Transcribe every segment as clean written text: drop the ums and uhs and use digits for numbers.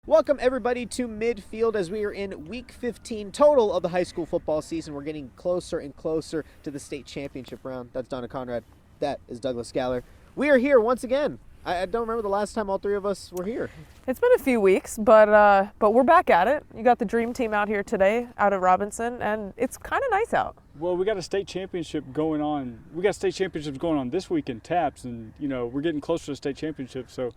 Welcome everybody to Midfield as we are in week 15 total of the high school football season. We're getting closer and closer to the state championship round. That's Donna Conrad. That is Douglas Scaller. We are here once again. I don't remember the last time all three of us were here. It's been a few weeks, but we're back at it. You got the dream team out here today, out at Robinson, and it's kind of nice out. Well, we got a state championship going on. We got state championships going on this week in TAPS, and we're getting closer to the state championship. So,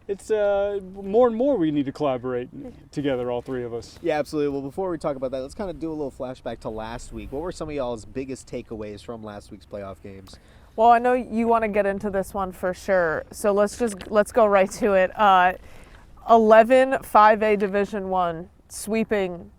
it's more and more we need to collaborate together, all three of us. Yeah, absolutely. Well, before we talk about that, let's kind of do a little flashback to last week. What were some of y'all's biggest takeaways from last week's playoff games? Well, I know you want to get into this one for sure, so let's go right to it. 11 5A Division I sweeping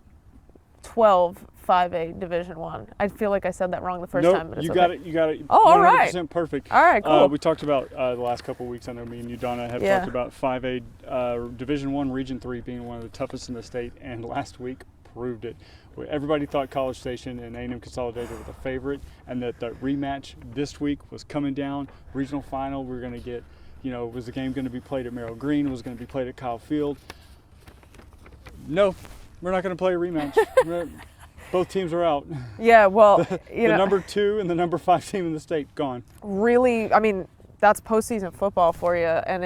12 5A Division I. I feel like I said that wrong the first time, but it's you okay. got it. Oh, all right. 100% perfect. All right, cool. We talked about the last couple of weeks. I know me and you, Donna, have talked about 5A Division I Region 3 being one of the toughest in the state, and last week proved it. Everybody thought College Station and A&M Consolidated were the favorite, and that the rematch this week was coming down. Regional final, we're going to get, was the game going to be played at Merrill Green? Was it going to be played at Kyle Field? No, we're not going to play a rematch. Both teams are out. Yeah, well, the number 2 and the number 5 team in the state gone. Really, I mean, that's postseason football for you, and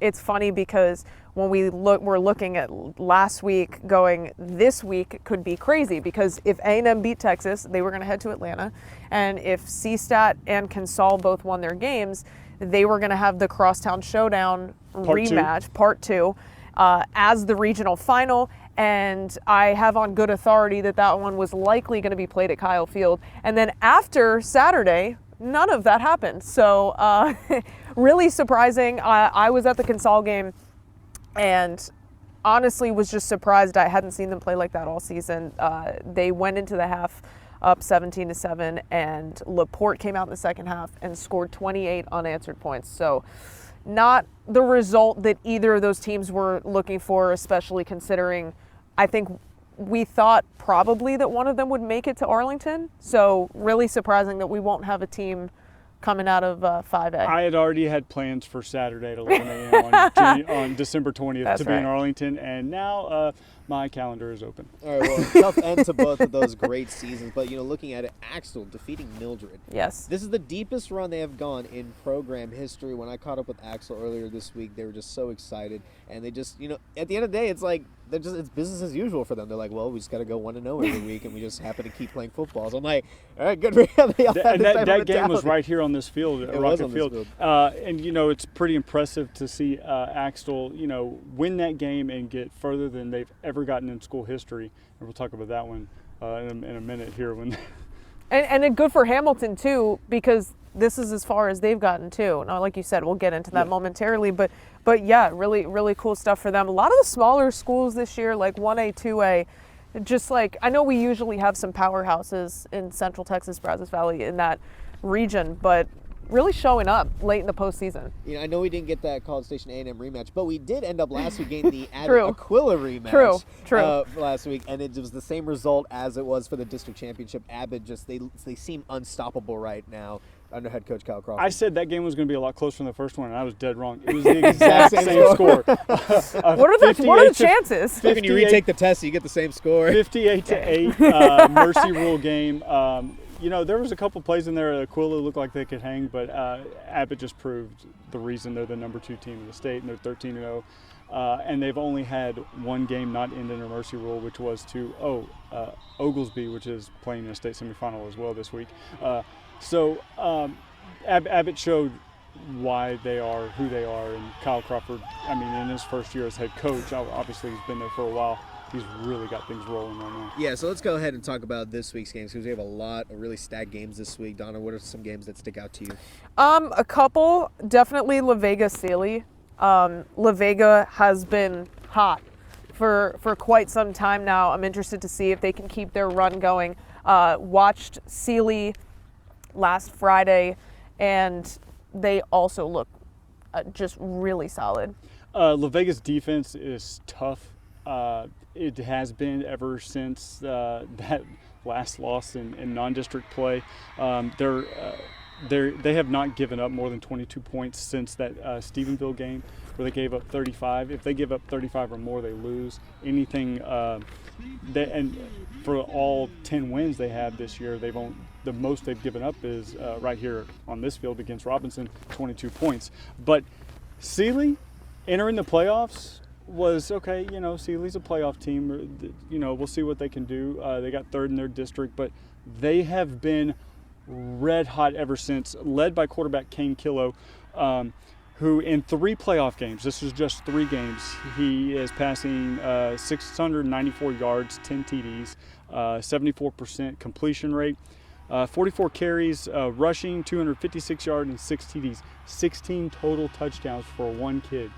it's funny because when we're looking at last week, going this week could be crazy because if A&M beat Texas, they were going to head to Atlanta, and if CSTAT and Consol both won their games, they were going to have the Crosstown Showdown rematch, part 2, as the regional final. And I have on good authority that one was likely going to be played at Kyle Field. And then after Saturday, none of that happened. So really surprising. I was at the Consol game and honestly was just surprised. I hadn't seen them play like that all season. They went into the half up 17-7, and LaPorte came out in the second half and scored 28 unanswered points. So not the result that either of those teams were looking for, especially considering I think we thought probably that one of them would make it to Arlington. So really surprising that we won't have a team coming out of 5A. I had already had plans for Saturday at 11 a.m. on December 20th to be in Arlington, and now my calendar is open. All right, well, tough end to both of those great seasons, but looking at it, Axtell defeating Mildred. Yes. This is the deepest run they have gone in program history. When I caught up with Axtell earlier this week, they were just so excited, and they just, at the end of the day, it's like it's business as usual for them. They're like, well, we just got to go 1-0 every week, and we just happen to keep playing football. So I'm like, all right, good for you. That game was right here on this field, at Rocket Field. And it's pretty impressive to see Axtell, win that game and get further than they've ever gotten in school history. And we'll talk about that one in a minute here. And good for Hamilton too, because this is as far as they've gotten too. Now, like you said, we'll get into that momentarily, but yeah, really, really cool stuff for them. A lot of the smaller schools this year, like 1A, 2A, just like, I know we usually have some powerhouses in Central Texas, Brazos Valley, in that region, but really showing up late in the postseason. I know we didn't get that College Station A&M rematch, but we did end up last week getting the Abbott-Aquila rematch. True. Last week, and it was the same result as it was for the district championship. Abbott they seem unstoppable right now under head coach Kyle Crawford. I said that game was going to be a lot closer than the first one, and I was dead wrong. It was the exact same score. What are the chances? When you retake the test, you get the same score. 58-8 Mercy Rule game. There was a couple plays in there that Aquila looked like they could hang, but Abbott just proved the reason they're the number 2 team in the state, and they're 13-0. And they've only had one game not end in a Mercy Rule, which was to Oglesby, which is playing in a state semifinal as well this week. So Abbott showed why they are who they are, and Kyle Crawford, in his first year as head coach, obviously he's been there for a while. He's really got things rolling right now. Yeah, so let's go ahead and talk about this week's games because we have a lot of really stacked games this week. Donna, what are some games that stick out to you? A couple, definitely La Vega-Sealy. La Vega has been hot for quite some time now. I'm interested to see if they can keep their run going. Watched Sealy last Friday, and they also look just really solid. La Vega's defense is tough. It has been ever since that last loss in non-district play. they have not given up more than 22 points since that Stephenville game where they gave up 35. If they give up 35 or more, they lose. Anything and for all 10 wins they have this year, the most they've given up is right here on this field against Robinson, 22 points. But Sealy entering the playoffs was okay. Sealy's a playoff team. We'll see what they can do. They got third in their district, but they have been red hot ever since, led by quarterback Kane Killow, who in 3 playoff games, this is just 3 games, he is passing 694 yards, 10 TDs, 74% completion rate, 44 carries, rushing, 256 yards, and 6 TDs, 16 total touchdowns for one kid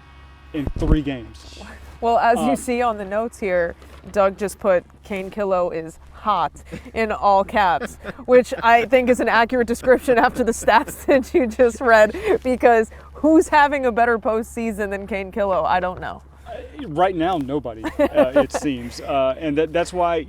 in 3 games. Well, as you see on the notes here, Doug just put Kane Killow is hot in all caps, which I think is an accurate description after the stats that you just read, because who's having a better postseason than Kane Killow? I don't know. Right now, nobody, it seems. And that's why,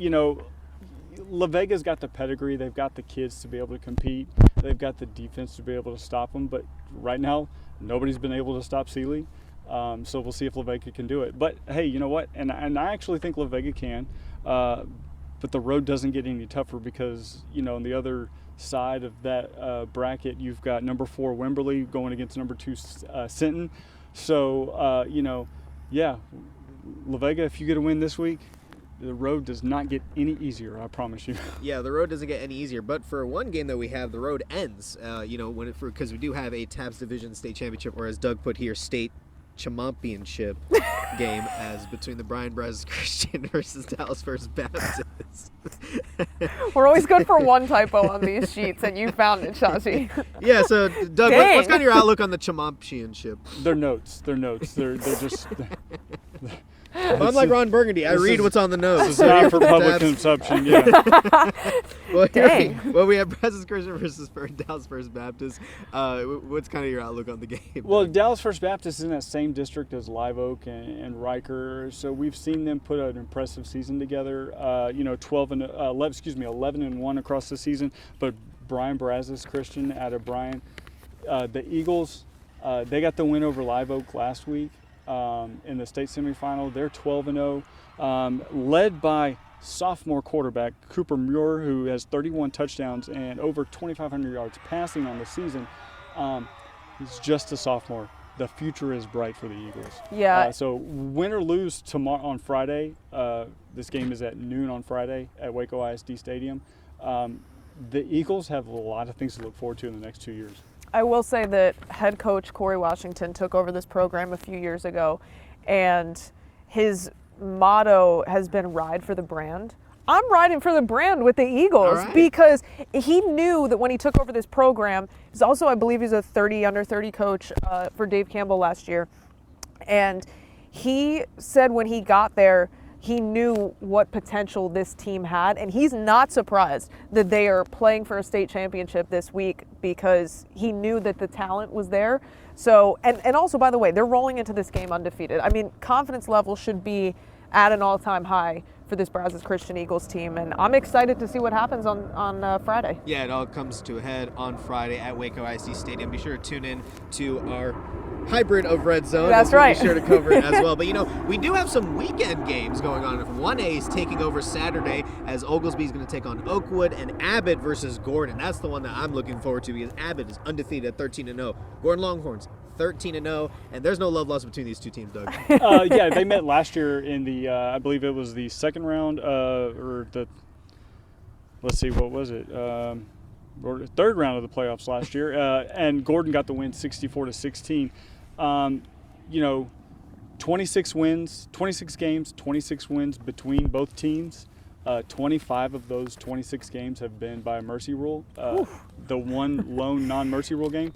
La Vega's got the pedigree. They've got the kids to be able to compete. They've got the defense to be able to stop them. But right now, nobody's been able to stop Sealy. So we'll see if La Vega can do it. But hey, you know what? And I actually think La Vega can. But the road doesn't get any tougher because, on the other side of that bracket, you've got number 4 Wimberley going against number 2 Sinton. So, yeah, La Vega, if you get a win this week, the road does not get any easier, I promise you. Yeah, the road doesn't get any easier. But for one game that we have, the road ends. Because we do have a TABS Division State Championship, or as Doug put here, State Championship game, as between the Bryan Brazos Christian versus Dallas First Baptist. We're always good for one typo on these sheets, and you found it, Shashi. Yeah, so Doug, what's kind of your outlook on the Championship? They're notes. They're just. Unlike Ron Burgundy, I read what's on the notes. This is not for public consumption, yeah. Well, we have Brazos Christian versus Dallas First Baptist. What's kind of your outlook on the game? Well, Dallas First Baptist is in that same district as Live Oak and Riker, so we've seen them put an impressive season together. 11-1 across the season. But Bryan Brazos Christian out of Bryan, the Eagles, they got the win over Live Oak last week. In the state semifinal. They're 12-0, led by sophomore quarterback Cooper Muir, who has 31 touchdowns and over 2,500 yards passing on the season. He's just a sophomore. The future is bright for the Eagles. Yeah. So win or lose tomorrow on Friday. This game is at noon on Friday at Waco ISD Stadium. The Eagles have a lot of things to look forward to in the next 2 years. I will say that head coach Corey Washington took over this program a few years ago, and his motto has been ride for the brand. I'm riding for the brand with the Eagles because he knew that when he took over this program, he's also, I believe he's a under 30 coach for Dave Campbell last year. And he said when he got there, he knew what potential this team had, and he's not surprised that they are playing for a state championship this week because he knew that the talent was there. So, and also, by the way, they're rolling into this game undefeated. I mean, confidence level should be at an all-time high for this Brazos Christian Eagles team, and I'm excited to see what happens on Friday. Yeah, it all comes to a head on Friday at Waco ISD Stadium. Be sure to tune in to our hybrid of Red Zone. That's right. Be sure to cover it as well. But, we do have some weekend games going on. 1A is taking over Saturday as Oglesby is going to take on Oakwood, and Abbott versus Gordon. That's the one that I'm looking forward to because Abbott is undefeated at 13-0. Gordon Longhorns 13-0, and there's no love lost between these two teams, Doug. Yeah, they met last year in the, I believe it was the second round, let's see, what was it? Third round of the playoffs last year, and Gordon got the win 64-16. 26 wins, 26 games, 26 wins between both teams. 25 of those 26 games have been by mercy rule. The one lone non-mercy rule game,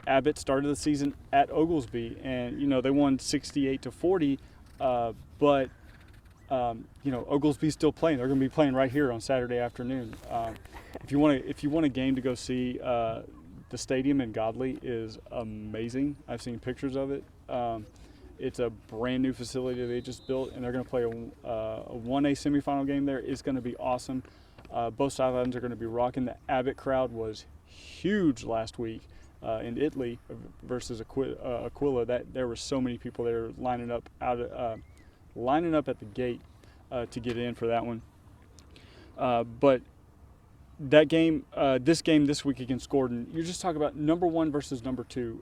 Abbott started the season at Oglesby, and they won 68-40. But Oglesby's still playing. They're going to be playing right here on Saturday afternoon. If you want a game to go see, the stadium in Godley is amazing. I've seen pictures of it. It's a brand new facility they just built, and they're going to play a 1A semifinal game there. It's going to be awesome. Both sidelines are going to be rocking. The Abbott crowd was huge last week in Italy versus Aquila. That there were so many people there lining up at the gate to get in for that one. But that game, this week against Gordon, you're just talking about number 1 versus number 2.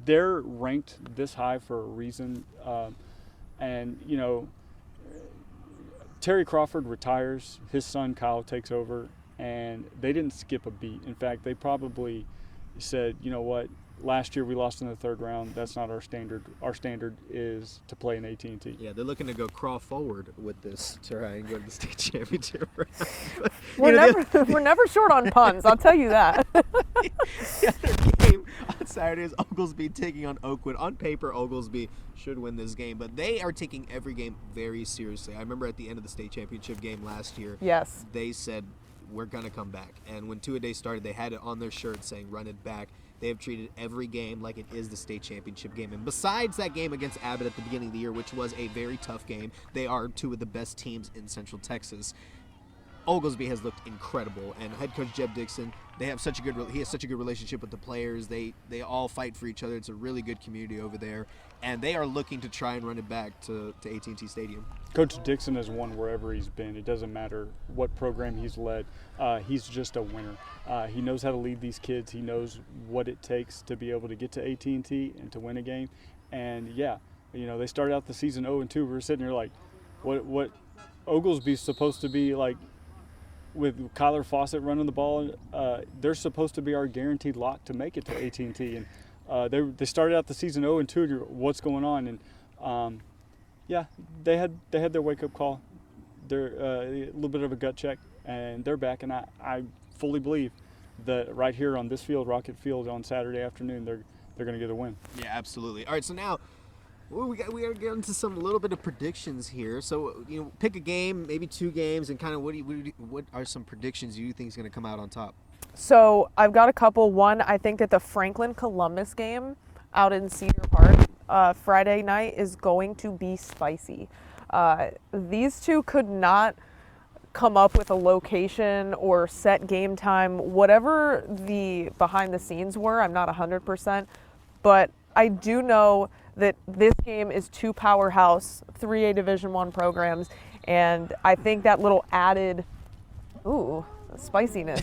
They're ranked this high for a reason, and you know, Terry Crawford retires, his son Kyle takes over, and they didn't skip a beat. In fact, they probably said, you know what, last year we lost in the 3rd round. That's not our standard. Our standard is to play in AT&T. Yeah, they're looking to go crawl forward with this to try and go to the state championship round. We're never short on puns, I'll tell you that. The other game on Saturday is Oglesby taking on Oakwood. On paper, Oglesby should win this game, but they are taking every game very seriously. I remember at the end of the state championship game last year, Yes. they said, we're going to come back. And when two-a-day started, they had it on their shirt saying, run it back. They have treated every game like it is the state championship game. And besides that game against Abbott at the beginning of the year, which was a very tough game, they are two of the best teams in Central Texas. Oglesby has looked incredible, and head coach Jeb Dixon, he has such a good relationship with the players. They all fight for each other. It's a really good community over there, and they are looking to try and run it back to AT&T Stadium. Coach Dixon has won wherever he's been. It doesn't matter what program he's led. He's just a winner. He knows how to lead these kids. He knows what it takes to be able to get to AT&T and to win a game. And yeah, you know, they started out the season 0-2. We were sitting here like, what Oglesby's supposed to be like. With Kyler Fawcett running the ball, they're supposed to be our guaranteed lock to make it to AT&T. And they started out the season 0-2. What's going on? And yeah, they had their wake up call. They're a little bit of a gut check, and they're back. And I fully believe that right here on this field, Rocket Field, on Saturday afternoon, they're going to get a win. Yeah, absolutely. All right, so now. Well, we got to get into some little bit of predictions here. So, you know, pick a game, maybe 2 games, and kind of what are some predictions you think is going to come out on top? So I've got a couple. One, I think that the Franklin-Columbus game out in Cedar Park Friday night is going to be spicy. These two could not come up with a location or set game time, whatever the behind the scenes were. I'm not 100%, but I do know that this game is 2 powerhouse 3A Division I programs, and I think that little added spiciness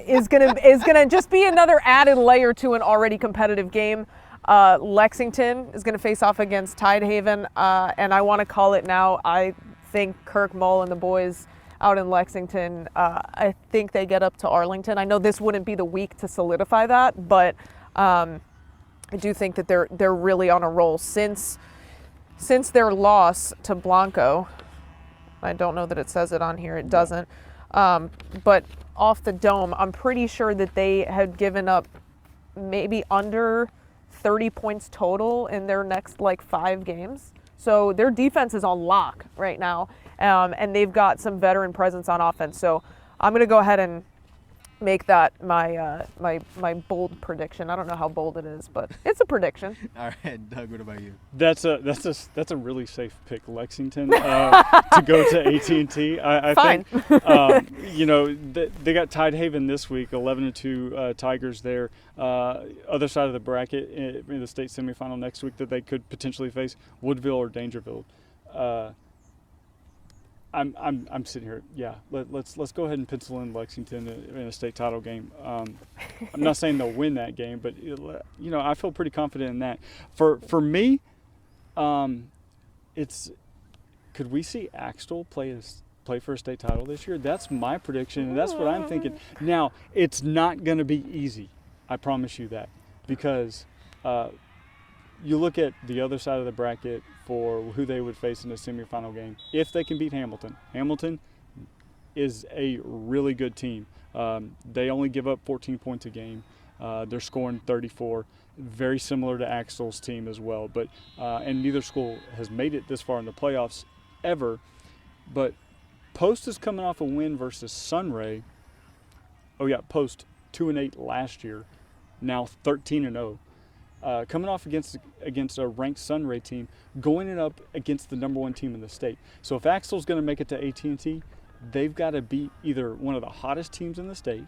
is gonna just be another added layer to an already competitive game. Lexington is gonna face off against Tidehaven, and I want to call it now. I think Kirk Mull and the boys out in Lexington, I think they get up to Arlington. I know this wouldn't be the week to solidify that, but I do think that they're really on a roll since their loss to Blanco. I don't know that it says it on here. It doesn't. But off the dome, I'm pretty sure that they had given up maybe under 30 points total in their next 5 games. So their defense is on lock right now, and they've got some veteran presence on offense. So I'm going to go ahead and make that my bold prediction. I don't know how bold it is, but it's a prediction. All right, Doug, what about you? That's a really safe pick, Lexington, to go to AT&T. I Fine. think you know they got Tidehaven this week, 11-2 Tigers there. Other side of the bracket in the state semifinal next week that they could potentially face Woodville or Dangerville. I'm sitting here. Yeah, let's go ahead and pencil in Lexington in a state title game. I'm not saying they'll win that game, but you know I feel pretty confident in that. For me, it's could we see Axtell play for a state title this year? That's my prediction, and that's what I'm thinking. Now it's not going to be easy. I promise you that, because you look at the other side of the bracket for who they would face in a semifinal game. If they can beat Hamilton, Hamilton is a really good team. They only give up 14 points a game. They're scoring 34, very similar to Axtell's team as well. But and neither school has made it this far in the playoffs ever. But Post is coming off a win versus Sunray. Oh yeah, Post 2-8 last year, now 13-0. Coming off against a ranked Sunray team, going it up against the number 1 team in the state. So if Axtell's going to make it to AT&T, they've got to beat either one of the hottest teams in the state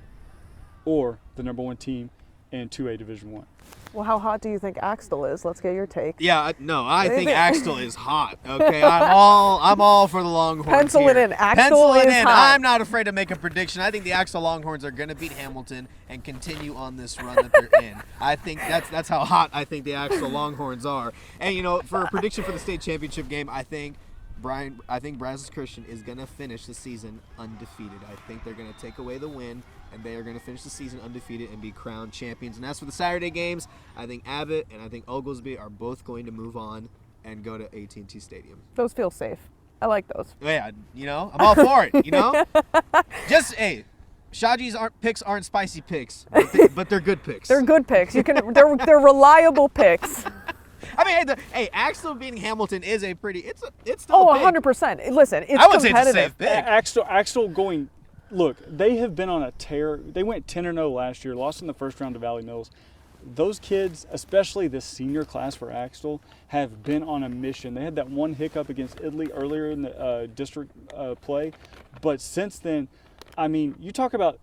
or the number 1 team in 2A Division 1. Well, how hot do you think Axtell is? Let's get your take. Yeah, I think Axtell is hot. Okay, I'm all for the Longhorns. Pencil here. it in. Axtell Pencil it is in. hot. I'm not afraid to make a prediction. I think the Axtell Longhorns are going to beat Hamilton and continue on this run that they're in. I think that's how hot I think the Axtell Longhorns are. And for a prediction for the state championship game, I think Brazos Christian is going to finish the season undefeated. I think they're going to take away the win, and they are going to finish the season undefeated and be crowned champions. And as for the Saturday games, I think Abbott and I think Oglesby are both going to move on and go to AT&T Stadium. Those feel safe. I like those. Yeah, I'm all for it, Just, hey, Shaji's picks aren't spicy picks, but they're good picks. They're good picks. They're reliable picks. I mean, hey, Axtell beating Hamilton is a pretty. It's still. Oh, a big. 100%. Listen, it's I would say it's a competitive. safe pick. Axtell going. Look, they have been on a tear. They went 10-0 last year, lost in the first round to Valley Mills. Those kids, especially the senior class for Axtell, have been on a mission. They had that one hiccup against Italy earlier in the district play, but since then, I mean, you talk about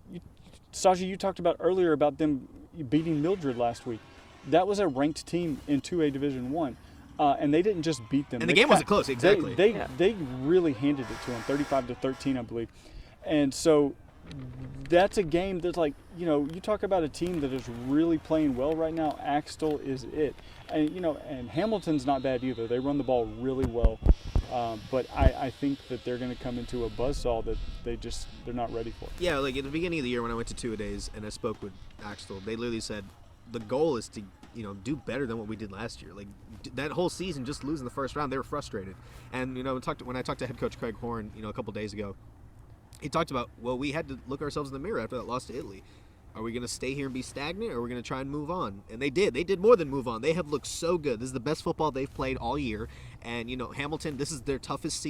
Saji. You talked about earlier about them beating Mildred last week. That was a ranked team in 2A Division 1, and they didn't just beat them. And the game wasn't close, exactly. They really handed it to them, 35-13, I believe. And so that's a game that's like, you talk about a team that is really playing well right now. Axtell is it. And, and Hamilton's not bad either. They run the ball really well. But I think that they're going to come into a buzzsaw that they're not ready for. Yeah, like at the beginning of the year when I went to two-a-days and I spoke with Axtell, they literally said the goal is to do better than what we did last year. Like that whole season, just losing the first round, they were frustrated. And when I talked to head coach Craig Horn, a couple days ago, he talked about, well, we had to look ourselves in the mirror after that loss to Italy. Are we going to stay here and be stagnant, or are we going to try and move on? And they did. They did more than move on. They have looked so good. This is the best football they've played all year. And, Hamilton, this is their toughest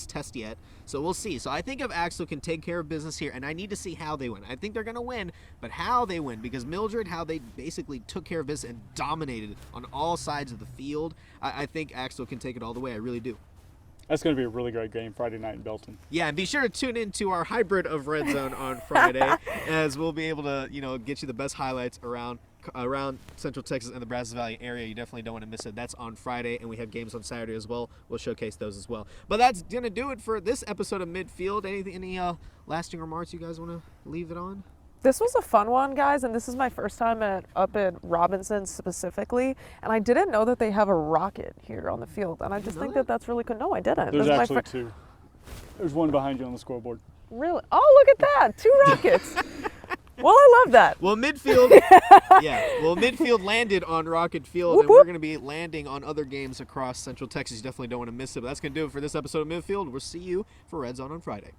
test yet. So we'll see. So I think if Axtell can take care of business here, and I need to see how they win. I think they're going to win, but how they win. Because Mildred, how they basically took care of business and dominated on all sides of the field, I think Axtell can take it all the way. I really do. That's going to be a really great game Friday night in Belton. Yeah, and be sure to tune in to our hybrid of Red Zone on Friday, as we'll be able to, get you the best highlights around Central Texas and the Brazos Valley area. You definitely don't want to miss it. That's on Friday, and we have games on Saturday as well. We'll showcase those as well. But that's going to do it for this episode of Midfield. Any lasting remarks you guys want to leave it on? This was a fun one, guys, and this is my first time up at Robinson specifically, and I didn't know that they have a rocket here on the field, and I just think that that's really cool. No, I didn't. There's actually two. There's one behind you on the scoreboard. Really? Oh, look at that! 2 rockets. Well, I love that. Well, midfield, midfield landed on Rocket Field, Whoop, and we're whoop. going to be landing on other games across Central Texas. You definitely don't want to miss it. But that's going to do it for this episode of Midfield. We'll see you for Red Zone on Friday.